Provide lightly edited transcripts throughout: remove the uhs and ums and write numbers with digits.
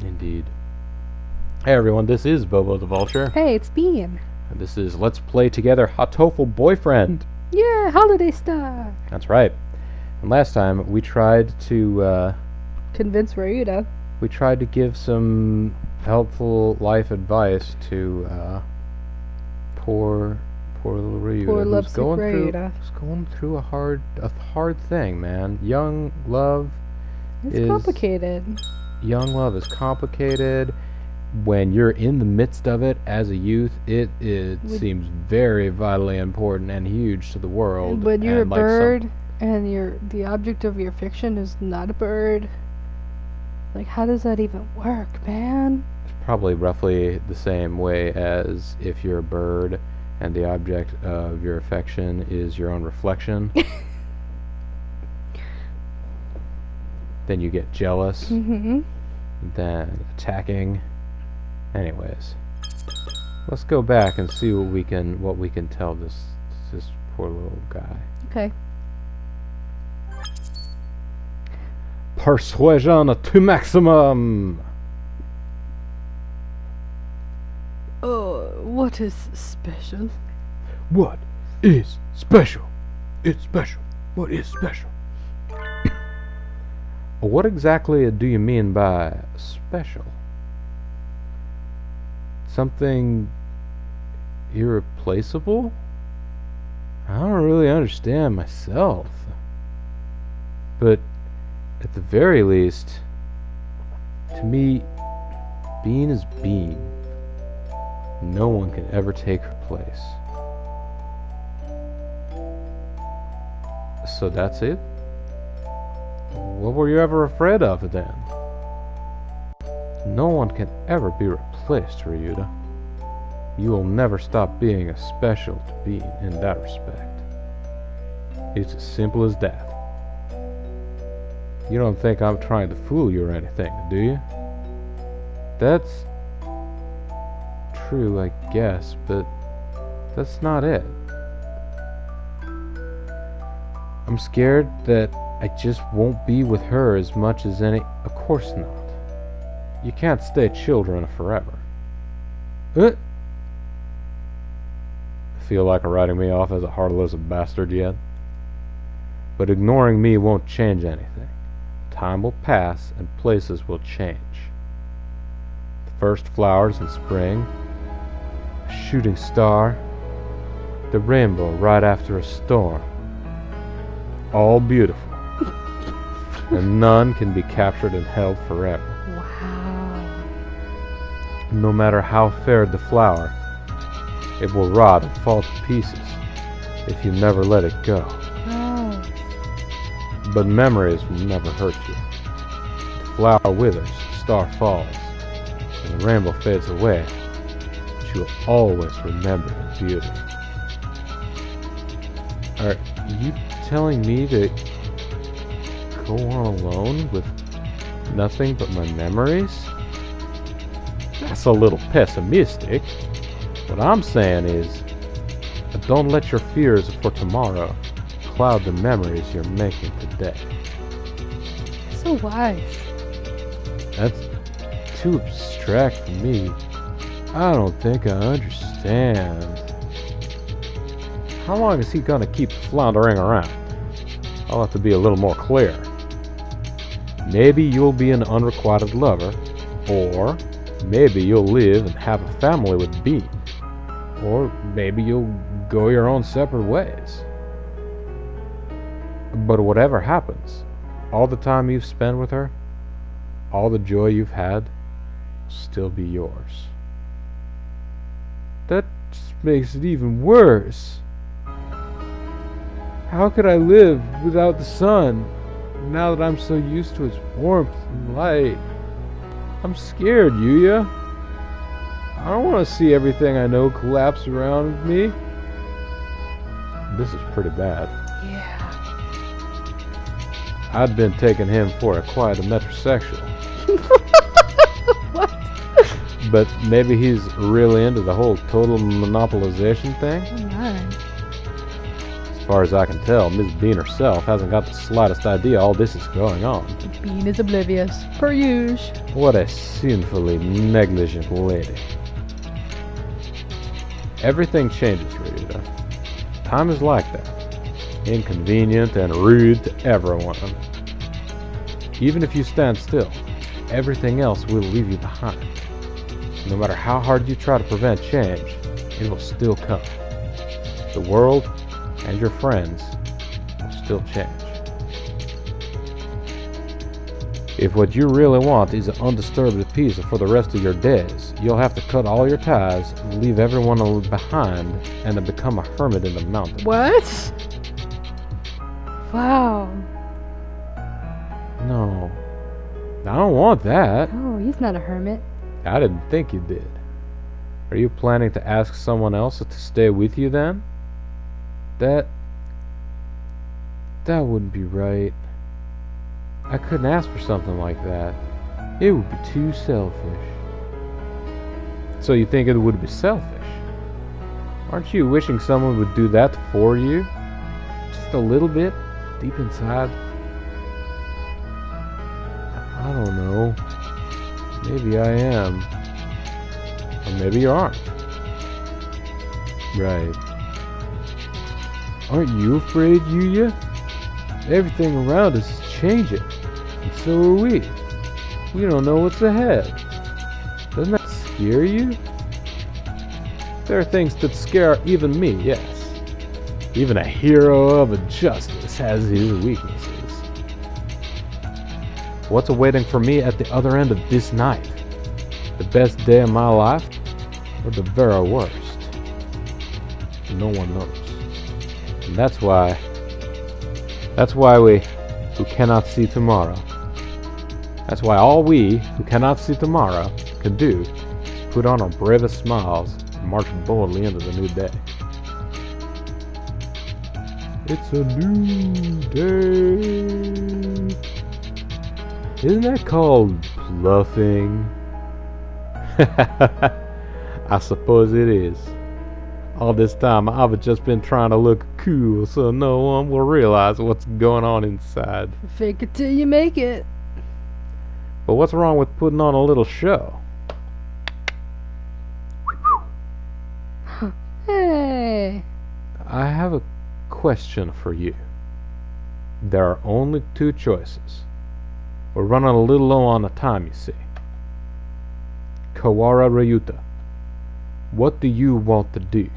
Indeed. Hey everyone, this is Bobo the Vulture. Hey, it's Bean. And this is Let's Play Together Hatoful Boyfriend. Yeah, holiday stuff. That's right. And last time we tried to Convince Ryuta. we tried to give some helpful life advice to poor little Ryuta, Poor who's lovesick Ryuta. who's going through a hard thing, man. Young love It's complicated. Young love is complicated. When you're in the midst of it as a youth, it seems very vitally important and huge to the world. When you're a and like bird and the object of your fiction is not a bird, like, how does that even work, man? It's probably roughly the same way as if you're a bird and the object of your affection is your own reflection. Then you get jealous, Mm-hmm. then attacking. Anyways, let's go back and see what we can tell this poor little guy. Okay. Persuasion to maximum. What is special? What is special? It's special. What is special? What exactly do you mean by special? Something irreplaceable? I don't really understand myself. But at the very least, to me, Bean is Bean. No one can ever take her place. So that's it? What were you ever afraid of then? No one can ever be replaced, Ryuta. You will never stop being a special to Bean in that respect. It's as simple as that. You don't think I'm trying to fool you or anything, do you? That's true, I guess, but that's not it. I'm scared that I just won't be with her as much as any... Of course not. You can't stay children forever. I feel like writing me off as a heartless bastard yet. But ignoring me won't change anything. Time will pass and places will change. The first flowers in spring, a shooting star, the rainbow right after a storm. All beautiful. And none can be captured and held forever. Wow. No matter how fair the flower, it will rot and fall to pieces if you never let it go. Wow. But memories will never hurt you. The flower withers, the star falls, and the rainbow fades away, but you will always remember the beauty. Are you telling me to go on alone with nothing but my memories? That's a little pessimistic. What I'm saying is, don't let your fears for tomorrow cloud the memories you're making today. So wise. That's too abstract for me. I don't think I understand. How long is he gonna keep floundering around? I'll have to be a little more clear. Maybe you'll be an unrequited lover, or maybe you'll live and have a family with Bean, or maybe you'll go your own separate ways. But whatever happens, all the time you've spent with her, all the joy you've had, will still be yours. That just makes it even worse. How could I live without the sun, now that I'm so used to its warmth and light? I'm scared, Yuya. I don't want to see everything I know collapse around me. This is pretty bad. Yeah. I'd been taking him for quite a metrosexual. What? But maybe he's really into the whole total monopolization thing. Oh my. As far as I can tell, Miss Bean herself hasn't got the slightest idea all this is going on. Bean is oblivious, per usual. What a sinfully negligent lady. Everything changes, Ryuta. Time is like that. Inconvenient and rude to everyone. Even if you stand still, everything else will leave you behind. No matter how hard you try to prevent change, it will still come. The world and your friends will still change. If what you really want is undisturbed peace for the rest of your days, you'll have to cut all your ties, leave everyone behind, and then become a hermit in the mountains. What? Wow. No. I don't want that. Oh, he's not a hermit. I didn't think you did. Are you planning to ask someone else to stay with you then? That wouldn't be right. I couldn't ask for something like that. It would be too selfish. So you think it would be selfish? Aren't you wishing someone would do that for you? Just a little bit, deep inside? I don't know. Maybe I am. Or maybe you aren't. Right. Aren't you afraid, Yuya? Everything around us is changing. And so are we. We don't know what's ahead. Doesn't that scare you? There are things that scare even me, yes. Even a hero of justice has his weaknesses. What's awaiting for me at the other end of this night? The best day of my life? Or the very worst? No one knows. And that's why we who cannot see tomorrow. That's why all we who cannot see tomorrow can do is put on our bravest smiles and march boldly into the new day. It's a new day. Isn't that called bluffing? I suppose it is. All this time I've just been trying to look cool so no one will realize what's going on inside. Fake it till you make it. But what's wrong with putting on a little show? Hey. I have a question for you. There are only two choices. We're running a little low on the time, you see. Kawara Ryuta, what do you want to do?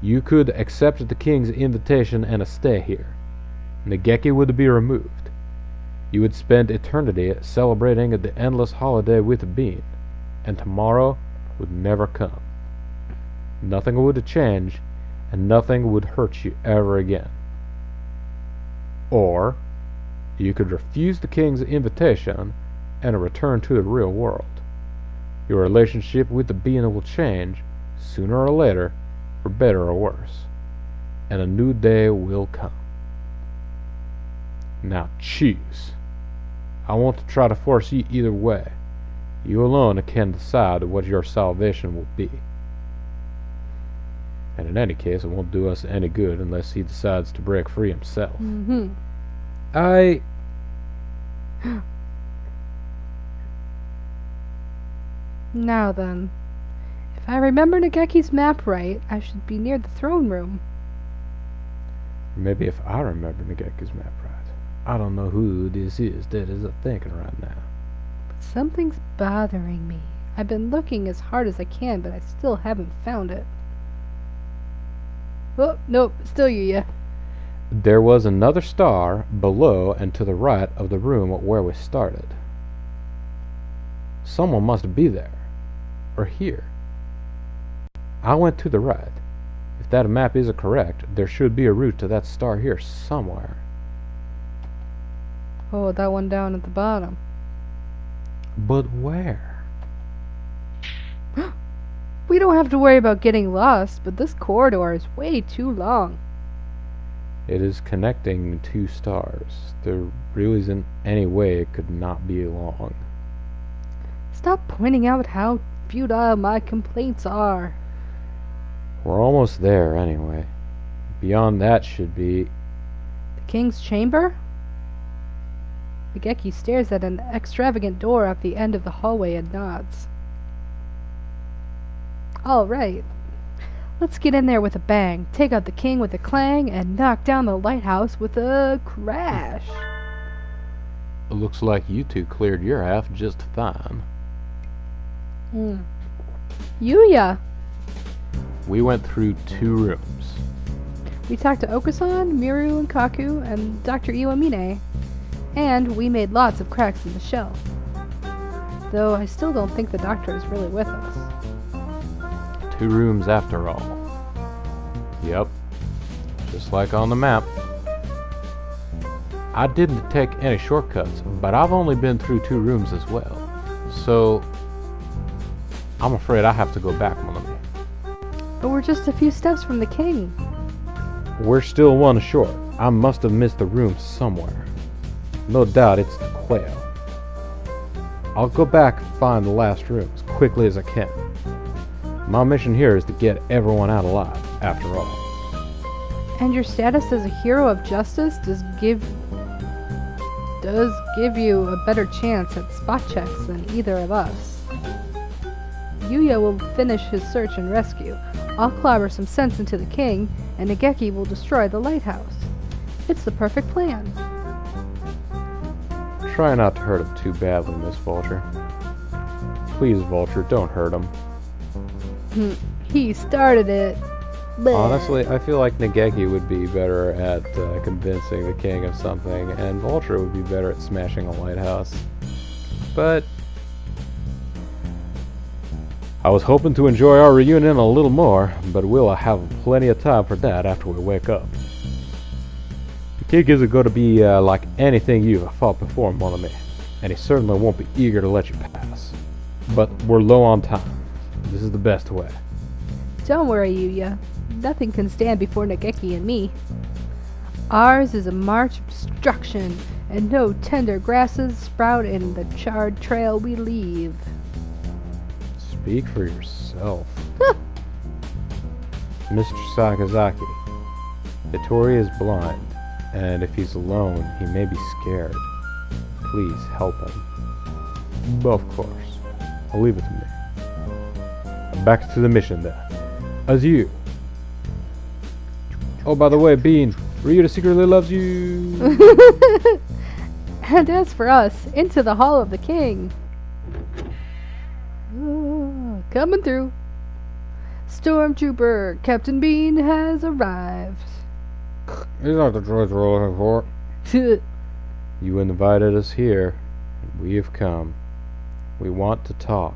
You could accept the king's invitation and stay here. Nageki would be removed. You would spend eternity celebrating the endless holiday with Bean, and tomorrow would never come. Nothing would change, and nothing would hurt you ever again. Or you could refuse the king's invitation and return to the real world. Your relationship with the Bean will change, sooner or later, for better or worse, and a new day will come. Now choose. I won't try to force you either way. You alone can decide what your salvation will be. And in any case, it won't do us any good unless he decides to break free himself. Mm-hmm. Now then, if I remember Nageki's map right, I should be near the throne room. Maybe if I remember Nageki's map right. I don't know who this is that is thinking right now. But something's bothering me. I've been looking as hard as I can, but I still haven't found it. Oh, nope, still Yuya. There was another star below and to the right of the room where we started. Someone must be there. Or here. I went to the right. If that map is correct, there should be a route to that star here somewhere. Oh, that one down at the bottom. But where? We don't have to worry about getting lost, but this corridor is way too long. It is connecting two stars. There really isn't any way it could not be long. Stop pointing out how futile my complaints are. We're almost there anyway. Beyond that should be... The king's chamber? Nageki stares at an extravagant door at the end of the hallway and nods. All right. Let's get in there with a bang, take out the king with a clang, and knock down the lighthouse with a crash. It looks like you two cleared your half just fine. Yuya! We went through 2 rooms. We talked to Okusan, Miru, and Kaku, and Dr. Iwamine. And we made lots of cracks in the shell. Though I still don't think the doctor is really with us. 2 rooms after all. Yep. Just like on the map. I didn't take any shortcuts, but I've only been through 2 rooms as well. So, I'm afraid I have to go back, mon ami. But we're just a few steps from the king. We're still 1 short. I must have missed the room somewhere. No doubt it's the Quail. I'll go back and find the last room as quickly as I can. My mission here is to get everyone out alive, after all. And your status as a hero of justice does give you a better chance at spot checks than either of us. Yuya will finish his search and rescue. I'll clobber some sense into the king, and Nageki will destroy the lighthouse. It's the perfect plan. Try not to hurt him too badly, Miss Vulture. Please, Vulture, don't hurt him. He started it. Bleh. Honestly, I feel like Nageki would be better at convincing the king of something, and Vulture would be better at smashing a lighthouse. But I was hoping to enjoy our reunion a little more, but we'll have plenty of time for that after we wake up. The king isn't going to be like anything you've fought before, mon ami, and he certainly won't be eager to let you pass. But we're low on time. This is the best way. Don't worry, Yuya. Nothing can stand before Nageki and me. Ours is a march of destruction, and no tender grasses sprout in the charred trail we leave. Speak for yourself. Mr. Sakazaki, Hitori is blind, and if he's alone, he may be scared. Please help him. Of course. I'll leave it to me. Back to the mission then. Adieu. Oh, by the way, Bean, Ryuta secretly loves you. And as for us, into the hall of the king. Coming through. Stormtrooper Captain Bean has arrived. He's not the droids we're looking for. You invited us here, and we have come. We want to talk.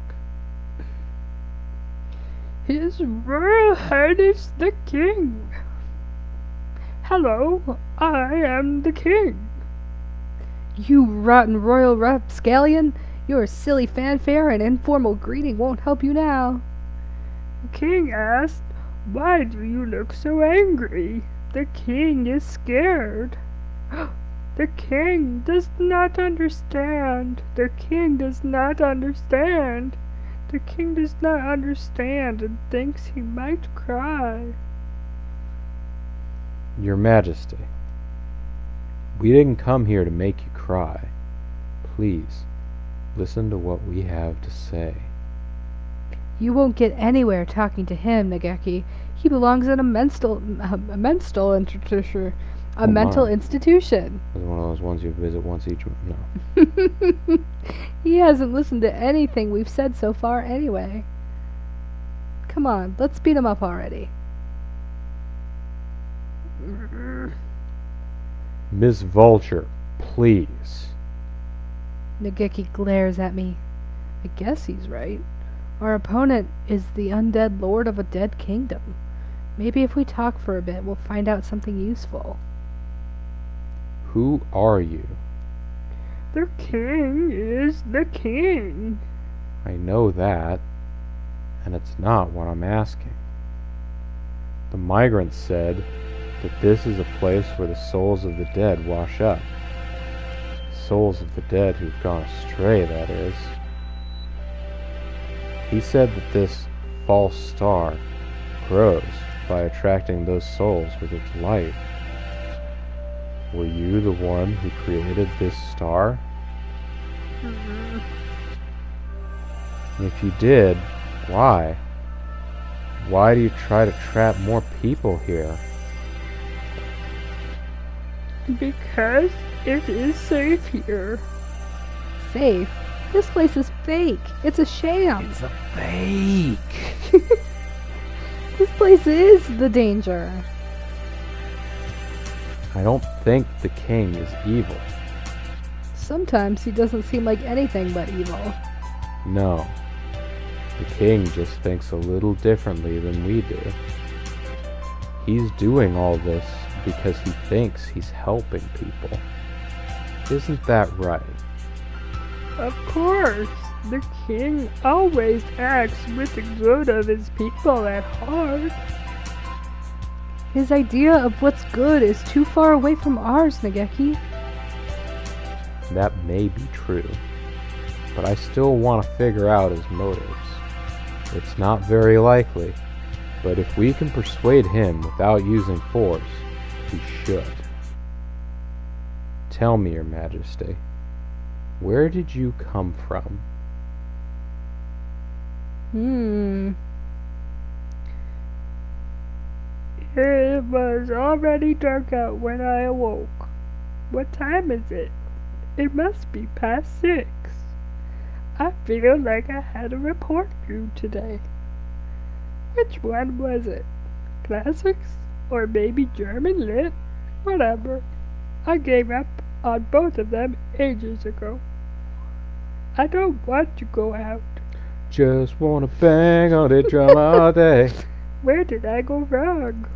His Royal Highness the King. Hello, I am the King. You rotten royal rapscallion! Your silly fanfare and informal greeting won't help you now. The King asked, "Why do you look so angry?" The King is scared. The King does not understand. The King does not understand. The King does not understand and thinks he might cry. Your Majesty, we didn't come here to make you cry. Please, listen to what we have to say. You won't get anywhere talking to him, Nageki. He belongs in a mental institution. A mental institution. It's one of those ones you visit once each month. No. He hasn't listened to anything we've said so far anyway. Come on, let's beat him up already. Miss Vulture, please. Nageki glares at me. I guess he's right. Our opponent is the undead lord of a dead kingdom. Maybe if we talk for a bit, we'll find out something useful. Who are you? The King is the King. I know that, and it's not what I'm asking. The migrants said that this is a place where the souls of the dead wash up. Souls of the dead who've gone astray, that is. He said that this false star grows by attracting those souls with its light. Were you the one who created this star? Mhm. If you did, why? Why do you try to trap more people here? Because it is safe here. Safe? This place is fake. It's a sham. It's a fake. This place is the danger. I don't think the king is evil. Sometimes he doesn't seem like anything but evil. No. The king just thinks a little differently than we do. He's doing all this because he thinks he's helping people. Isn't that right? Of course, the king always acts with the good of his people at heart. His idea of what's good is too far away from ours, Nageki. That may be true, but I still want to figure out his motives. It's not very likely, but if we can persuade him without using force, we should. Tell me, Your Majesty, where did you come from? It was already dark out when I awoke. What time is it? It must be past 6. I feel like I had a report due today. Which one was it? Classics? Or maybe German Lit? Whatever. I gave up on both of them ages ago. I don't want to go out. Just wanna bang on the drum all day. Where did I go wrong?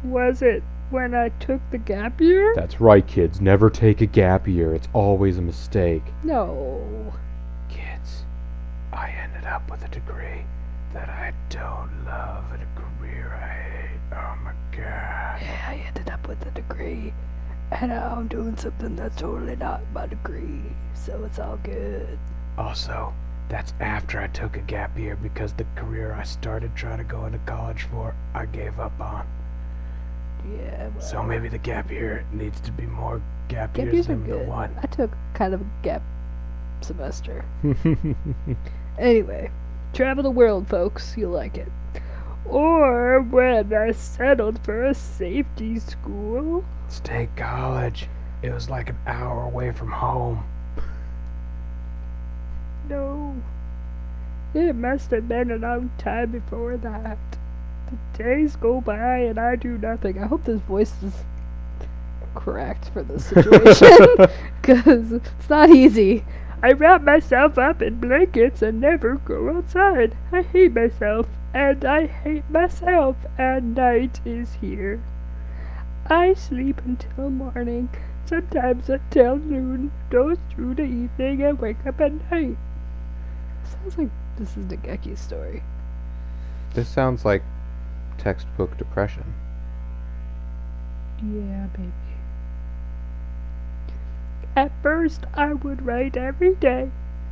Was it when I took the gap year? That's right, kids. Never take a gap year. It's always a mistake. No. Kids, I ended up with a degree that I don't love and a career I hate. Oh my god. Yeah, I ended up with a degree. And now I'm doing something that's totally not my degree. So it's all good. Also, that's after I took a gap year because the career I started trying to go into college for, I gave up on. Yeah, well. So maybe the gap year needs to be more gap Gap years years are than the good. one. I took kind of a gap semester. Anyway, travel the world, folks. You'll like it. Or when I settled for a safety school? State college. It was like an hour away from home. No. It must have been a long time before that. The days go by and I do nothing. I hope this voice is correct for this situation. Because it's not easy. I wrap myself up in blankets and never go outside. I hate myself, and I hate myself, and night is here. I sleep until morning, sometimes until noon, doze through the evening, and wake up at night. Sounds like this is Nageki's story. This sounds like textbook depression. Yeah, baby. At first, I would write every day.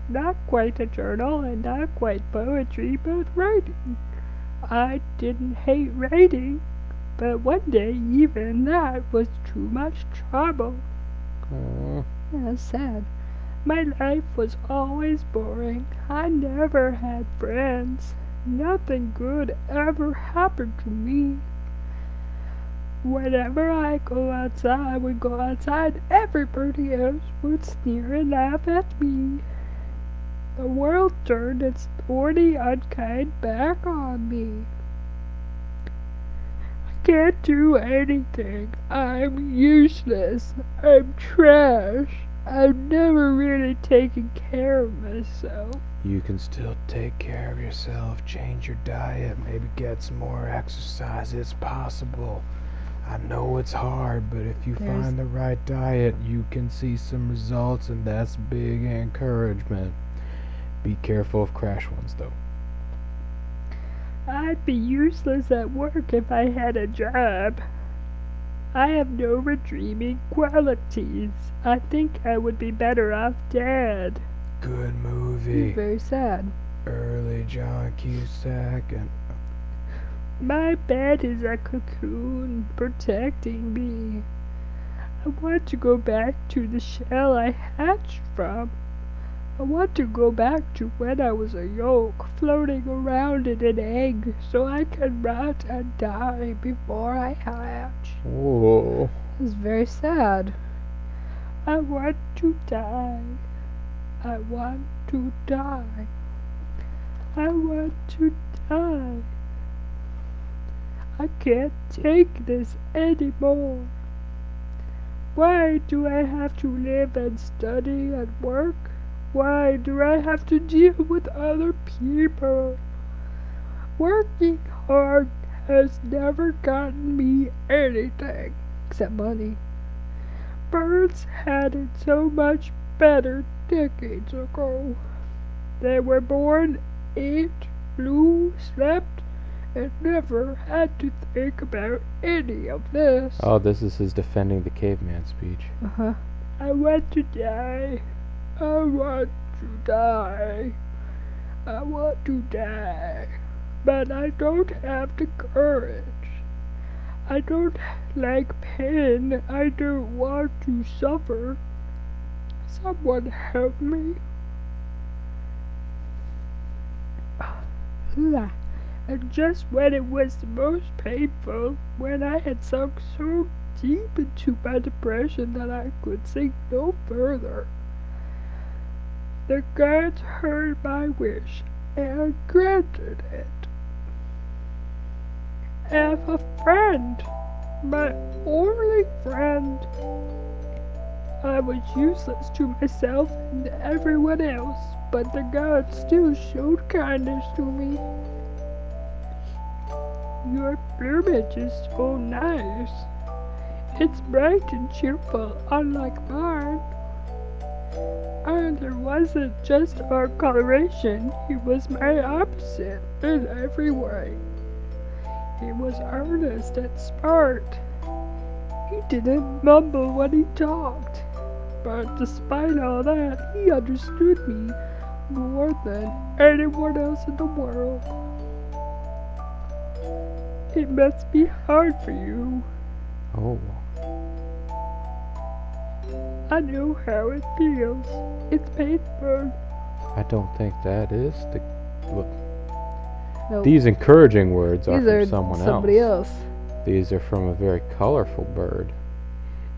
Not quite a journal and not quite poetry, but writing. I didn't hate writing, but one day even that was too much trouble. Uh, Yeah, that's sad. My life was always boring. I never had friends. Nothing good ever happened to me. Whenever I would go outside, everybody else would sneer and laugh at me. The world turned its thorny, unkind back on me. I can't do anything. I'm useless. I'm trash. I've never really taken care of myself. you can still take care of yourself, change your diet, maybe get some more exercise. It's possible. I know it's hard, but if you There's- find the right diet, you can see some results, and that's big encouragement. Be careful of crash ones, though. I'd be useless at work if I had a job. I have no redeeming qualities. I think I would be better off dead. Good He's movie. very sad. Early John Cusack and My bed is a cocoon protecting me. I want to go back to the shell I hatched from. I want to go back to when I was a yolk floating around in an egg so I can rot and die before I hatch. Whoa. This is very sad. I want to die. I want to die. I want to die. I can't take this anymore. Why do I have to live and study and work? Why do I have to deal with other people? Working hard has never gotten me anything. Except money. Birds had it so much better decades ago. They were born, ate, flew, slept, and never had to think about any of this. Oh, this is his defending the caveman speech. Uh-huh. I want to die. I want to die. I want to die. But I don't have the courage. I don't like pain. I don't want to suffer. Someone help me. And just when it was the most painful, when I had sunk so deep into my depression that I could sink no further, the gods heard my wish and granted it. I have a friend, my only friend. I was useless to myself and everyone else, but the gods still showed kindness to me. Your plumage is so nice. It's bright and cheerful, unlike mine. And it wasn't just our coloration, he was my opposite in every way. He was earnest and smart. He didn't mumble when he talked, but despite all that, he understood me more than anyone else in the world. It must be hard for you. Oh. I know how it feels. It's painful. I don't think that is the... Look, No, these encouraging words are these from are someone somebody else. else. These are from a very colorful bird.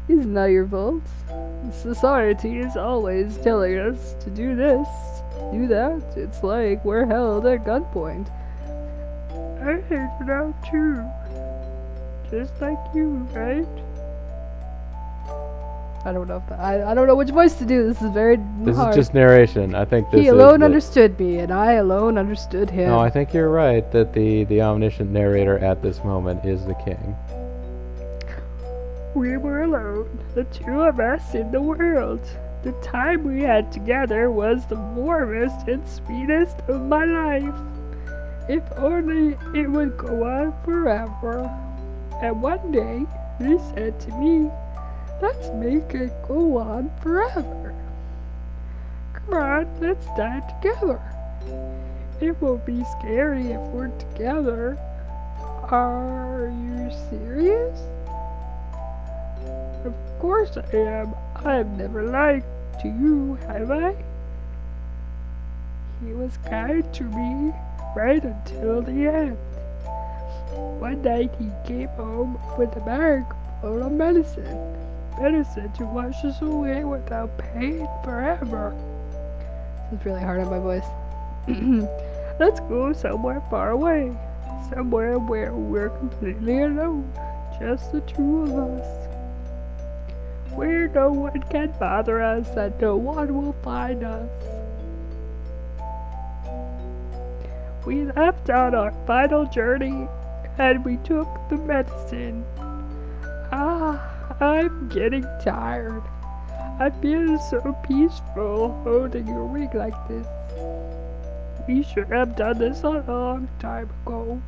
It's not your fault. Society is always telling us to do this, do that. It's like we're held at gunpoint. I hate it out too. Just like you, right? I don't know if I don't know which voice to do. This is very This hard. is just narration. I think this He is alone the- understood me, and I alone understood him. No, I think you're right that the omniscient narrator at this moment is the king. We were alone, the two of us in the world. The time we had together was the warmest and sweetest of my life. If only it would go on forever. And one day, he said to me, "Let's make it go on forever. Come on, let's die together. It won't be scary if we're together." Are you serious? Of course I am. I've never lied to you, have I? He was kind to me right until the end. One night he came home with a bag full of medicine. Medicine to wash us away without pain forever. This is really hard on my voice. Let's go somewhere far away. Somewhere where we're completely alone. Just the two of us. Where no one can bother us and no one will find us. We left on our final journey and we took the medicine. I'm getting tired. I feel so peaceful holding your wing like this. We should have done this a long time ago.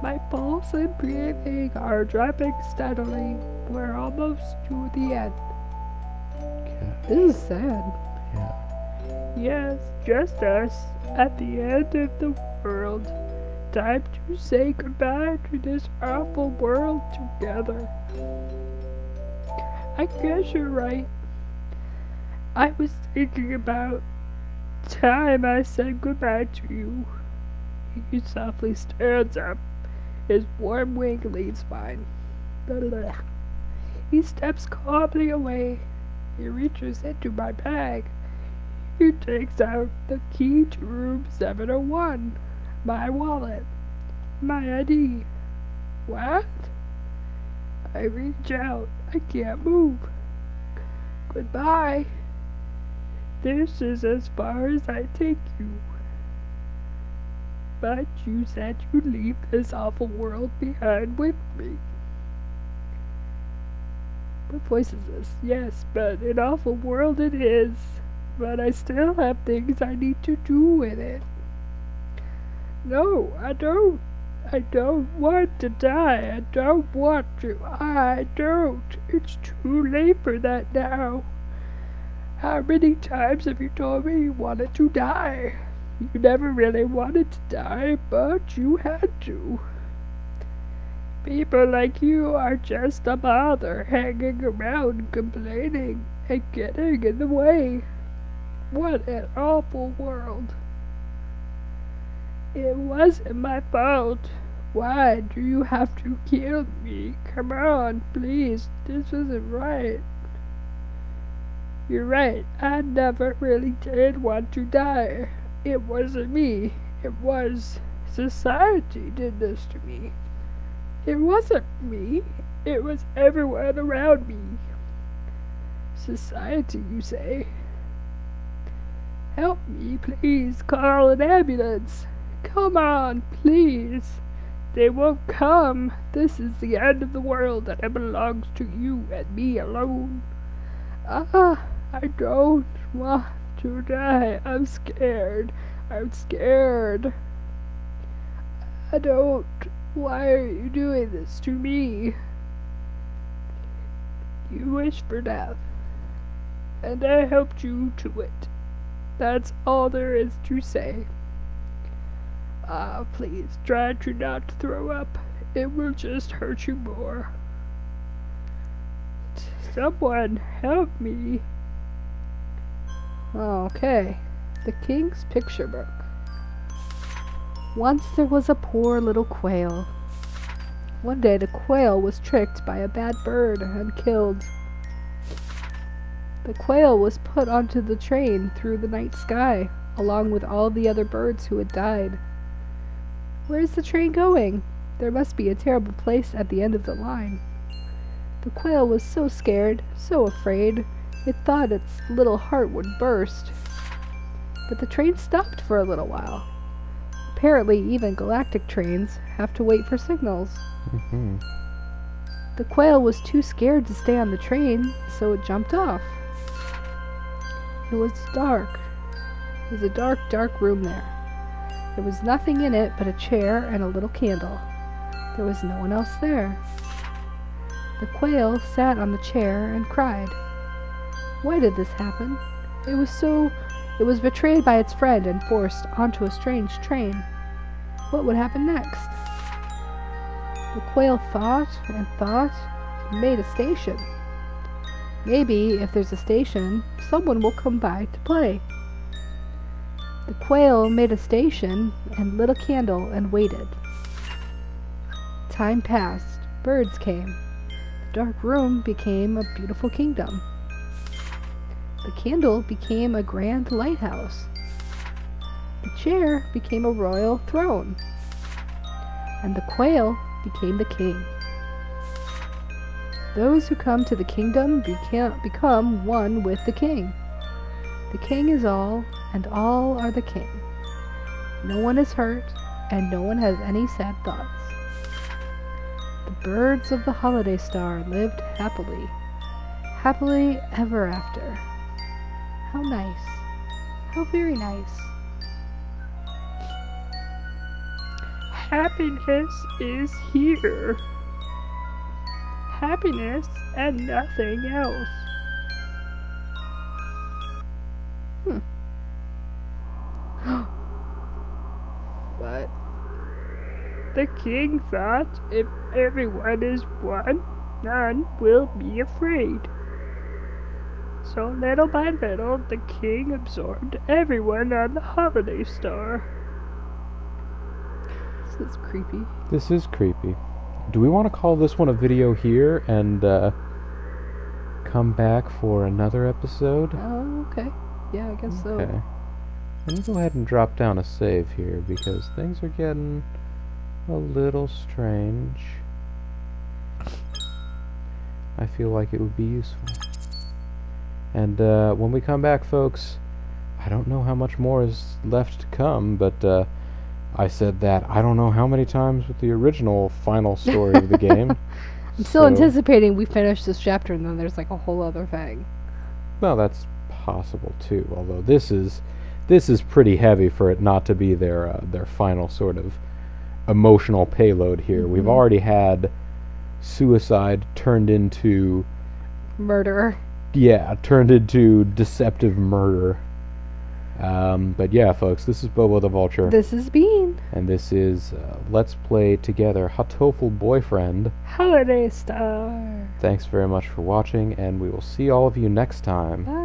My pulse and breathing are dropping steadily. We're almost to the end. This is sad. Yeah. Yes, just us at the end of the world. time to say goodbye to this awful world together. I guess you're right. I was thinking about time I said goodbye to you. He softly stands up. His warm wing leaves mine. Blah. He steps calmly away. He reaches into my bag. He takes out the key to room 701, my wallet, my ID. What? I reach out. I can't move. Goodbye. This is as far as I take you. But you said you'd leave this awful world behind with me. What voice is this? Yes, but an awful world it is. But I still have things I need to do with it. No, I don't. I don't want to die. I don't want to. I don't. It's too late for that now. How many times have you told me you wanted to die? You never really wanted to die, but you had to. People like you are just a bother, hanging around, complaining, and getting in the way. What an awful world. It wasn't my fault. Why do you have to kill me? Come on, please. This isn't right. You're right. I never really did want to die. It wasn't me. It was society did this to me. It wasn't me. It was everyone around me. Society, you say? Help me, please. Call an ambulance. Come on, please. They won't come. This is the end of the world, and it belongs to you and me alone. I don't want to die. I'm scared. I'm scared. I don't. Why are you doing this to me? You wish for death, and I helped you to it. That's all there is to say. Please try to not throw up. It will just hurt you more. Someone help me. Okay. The King's Picture Book. Once there was a poor little quail. One day the quail was tricked by a bad bird and killed. The quail was put onto the train through the night sky, along with all the other birds who had died. Where's the train going? There must be a terrible place at the end of the line. The quail was so scared, so afraid, it thought its little heart would burst. But the train stopped for a little while. Apparently, even galactic trains have to wait for signals. The quail was too scared to stay on the train, so it jumped off. It was dark. It was a dark, dark room there. There was nothing in it but a chair and a little candle. There was no one else there. The quail sat on the chair and cried. Why did this happen? It was betrayed by its friend and forced onto a strange train. What would happen next? The quail thought and thought and made a station. Maybe if there's a station, someone will come by to play. The quail made a station and lit a candle and waited. Time passed. Birds came. The dark room became a beautiful kingdom. The candle became a grand lighthouse. The chair became a royal throne. And the quail became the king. Those who come to the kingdom become one with the king. The king is all, and all are the king. No one is hurt, and no one has any sad thoughts. The birds of the holiday star lived happily, happily ever after. How nice. How very nice. Happiness is here. Happiness and nothing else. What? The king thought if everyone is one, none will be afraid. So little by little, the king absorbed everyone on the holiday star. This is creepy. This is creepy. Do we want to call this one a video here and come back for another episode? Oh, okay. Yeah, I guess so. Okay. Let me go ahead and drop down a save here because things are getting a little strange. I feel like it would be useful. And when we come back, folks, I don't know how much more is left to come, but I said that I don't know how many times with the original final story of the game. I'm still anticipating we finish this chapter and then there's like a whole other thing. Well, that's possible too. Although this is pretty heavy for it not to be their final sort of emotional payload here. Mm-hmm. We've already had suicide turned into Murderer. Yeah, turned into deceptive murder. But yeah, folks, this is Bobo the Vulture. This is Bean. And this is Let's Play Together Hatoful Boyfriend. Holiday star. Thanks very much for watching, and we will see all of you next time. Bye.